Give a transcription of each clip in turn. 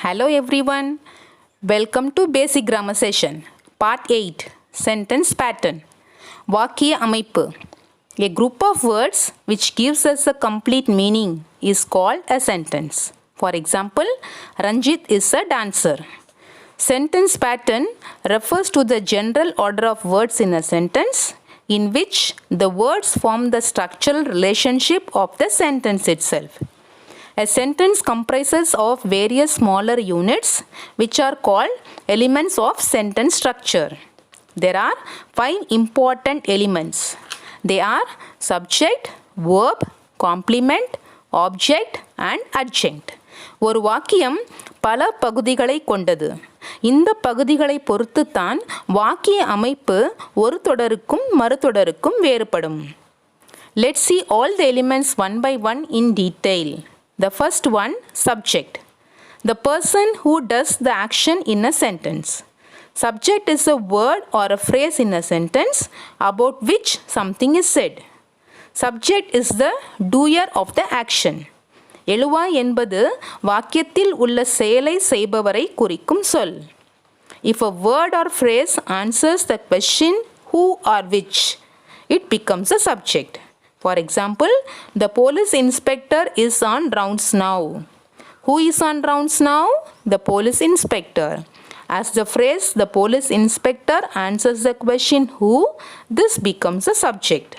Hello everyone. Welcome to Basic Grammar Session. Part 8. Sentence Pattern. வாக்கிய அமைப்பு. A group of words which gives us a complete meaning is called a sentence. For example, Ranjit is a dancer. Sentence pattern refers to the general order of words in a sentence in which the words form the structural relationship of the sentence itself. A sentence comprises of various smaller units which are called elements of sentence structure. There are 5 important elements. They are subject, verb, complement, object and adjunct. ஒரு வாக்கியம் பல பகுதிகளை கொண்டது. இந்த பகுதிகளை பொறுத்துத்தான் வாக்கிய அமைப்பு ஒரு தொடருக்கும் மறுதொடருக்கும் வேறுபடும். Let's see all the elements one by one in detail. The first one, subject. The person who does the action in a sentence. Subject is a word or a phrase in a sentence about which something is said. Subject is the doer of the action. எழுவாய் என்பது வாக்கியத்தில் உள்ள செயலை செய்பவரை குறிக்கும் சொல். If a word or phrase answers the question who or which, it becomes a subject. For example, the police inspector is on rounds now. Who is on rounds now? The police inspector. As the phrase the police inspector answers the question who, this becomes a subject.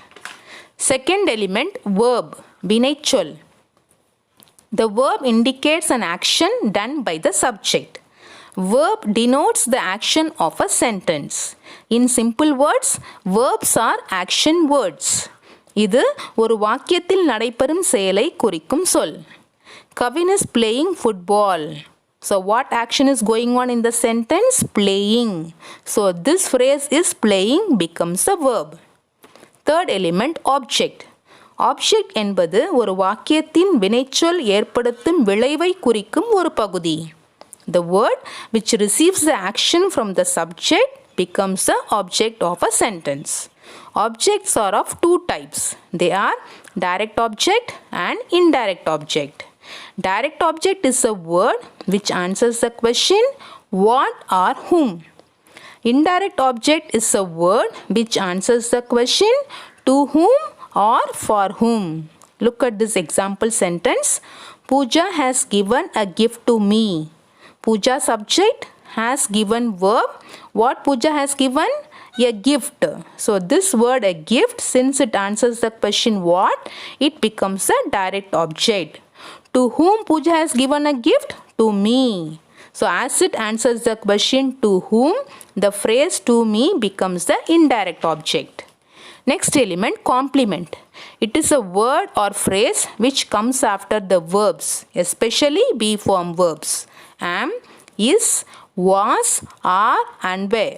Second element, verb, வினைச்சொல். The verb indicates an action done by the subject. Verb denotes the action of a sentence. In simple words, verbs are action words. இது ஒரு வாக்கியத்தில் நடைபெறும் செயலை குறிக்கும் சொல். Kavin is playing football. So what action is going on in the sentence? Playing. So this phrase is playing becomes a verb. Third element, object. Object என்பது ஒரு வாக்கியத்தின் வினைச்சொல் ஏற்படுத்தும் விளைவை குறிக்கும் ஒரு பகுதி. The word which receives the action from the subject becomes the object of a sentence. Objects are of two types. They are direct object and indirect object. Direct object is a word which answers the question what or whom. Indirect object is a word which answers the question to whom or for whom. Look at this example sentence. Pooja has given a gift to me. Pooja subject has given verb. What Pooja has given? A gift. So this word a gift, since it answers the question what, it becomes a direct object. To whom Pooja has given a gift? To me. So as it answers the question to whom, the phrase to me becomes the indirect object. Next element, complement. It is a word or phrase which comes after the verbs, especially be form verbs. Am, is, was, are and were.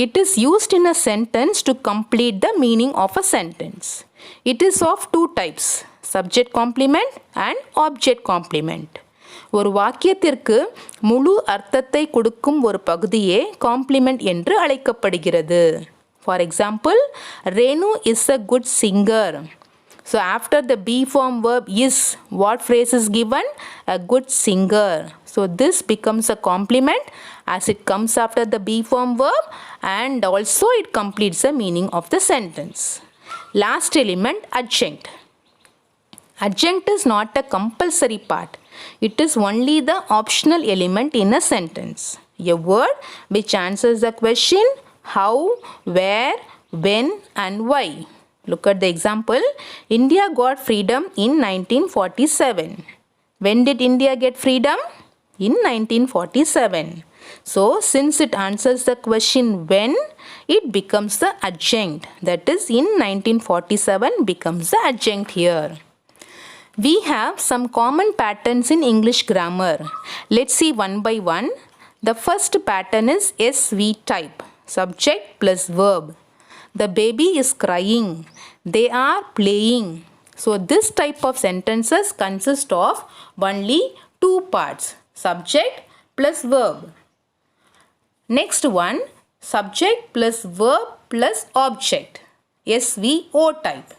It is used in a sentence to complete the meaning of a sentence. It is of two types, subject complement and object complement. ஒரு வாக்கியத்திற்கு முழு அர்த்தத்தை கொடுக்கும் ஒரு பகுதியே complement என்று அழைக்கப்படுகிறது. For example, Renu is a good singer. So after the be form verb is, what phrase is given? A good singer. So this becomes a complement as it comes after the be form verb and also it completes the meaning of the sentence. Last element, adjunct. Adjunct is not a compulsory part. It is only the optional element in a sentence. A word which answers the question how, where, when and why. Look at the example. India got freedom in 1947. When did India get freedom? In 1947. So since it answers the question when, it becomes the adjunct. That is in 1947 becomes the adjunct here. We have some common patterns in English grammar. Let's see one by one. The first pattern is SV type. Subject plus verb. The baby is crying. They are playing. So this type of sentences consist of only two parts. Subject plus verb. Next one, subject plus verb plus object. SVO type.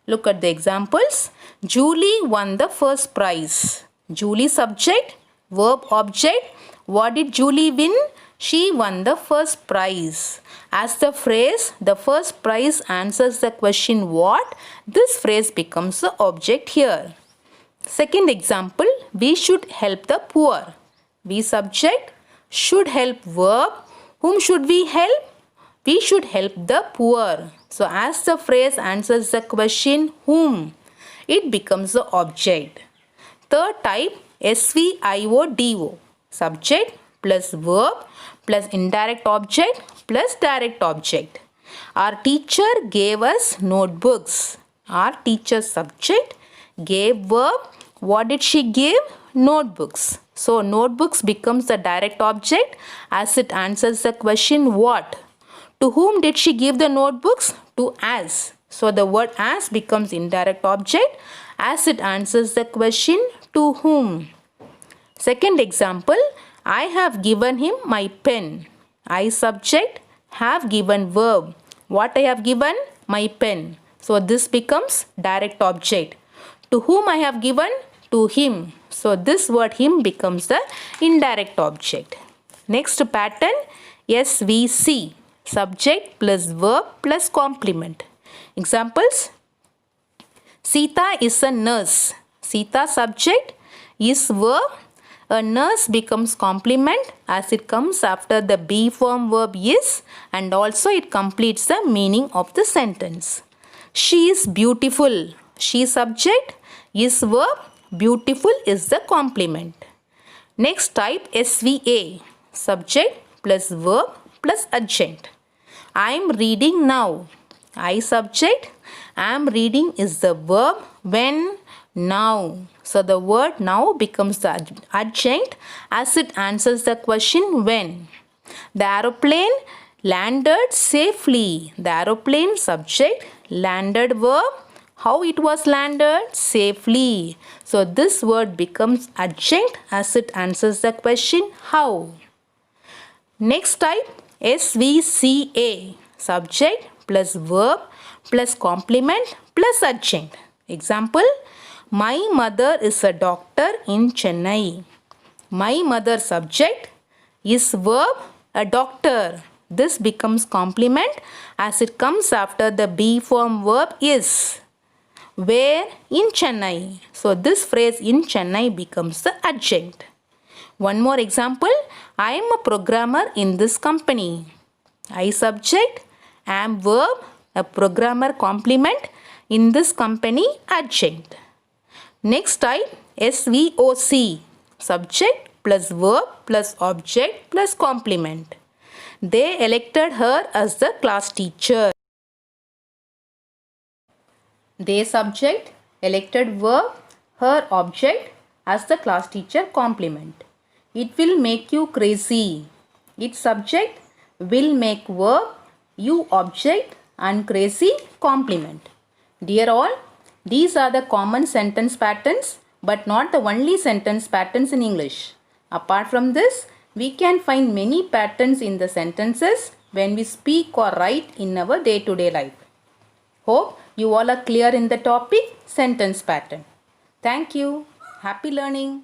Look at the examples. Julie won the first prize. Julie subject, Verb object. What did Julie win? She won the first prize. As the phrase, the first prize answers the question what, this phrase becomes the object here. Second example, we should help the poor. We subject, should help verb. Whom should we help? We should help the poor. So as the phrase answers the question whom, it becomes the object. Third type, SVIODO. Subject plus verb plus indirect object plus direct object. Our teacher gave us notebooks. Our teacher subject gave verb. What did she give? Notebooks. So notebooks becomes the direct object as it answers the question what. To whom did she give the notebooks? To as. So the word as becomes indirect object as it answers the question to whom. Second example, I have given him my pen. I subject, have given verb. What I have given? My pen. So this becomes direct object. To whom I have given? To him. So this word him becomes the indirect object. Next pattern, SVC. Subject plus verb plus complement. Examples, Sita is a nurse. Sita subject is verb. A nurse becomes complement as it comes after the be form verb is and also it completes the meaning of the sentence. She is beautiful. She subject is verb. Beautiful is the complement. Next type SVA. Subject plus verb plus adjunct. I am reading now. I subject. I am reading is the verb. When? Now. So the word now becomes the adjunct as it answers the question when. The aeroplane landed safely. The aeroplane subject, landed verb. How it was landed? Safely. So this word becomes adjunct as it answers the question how. Next type SVCA. Subject plus verb plus complement plus adjunct. Example, my mother is a doctor in Chennai. My mother subject is verb, a doctor. This becomes complement as it comes after the be form verb is. Where? In Chennai. So this phrase in Chennai becomes the adjunct. One more example, I am a programmer in this company. I subject, am verb, a programmer complement, in this company adjunct. Next type SVOC. Subject plus verb plus object plus complement. They elected her as the class teacher. They subject, elected verb, her object as the class teacher complement. It will make you crazy. Its subject, will make verb, you object and crazy complement. Dear all, these are the common sentence patterns but not the only sentence patterns in English. Apart from this, we can find many patterns in the sentences when we speak or write in our day-to-day life. Hope you all are clear in the topic sentence pattern. Thank you. Happy learning.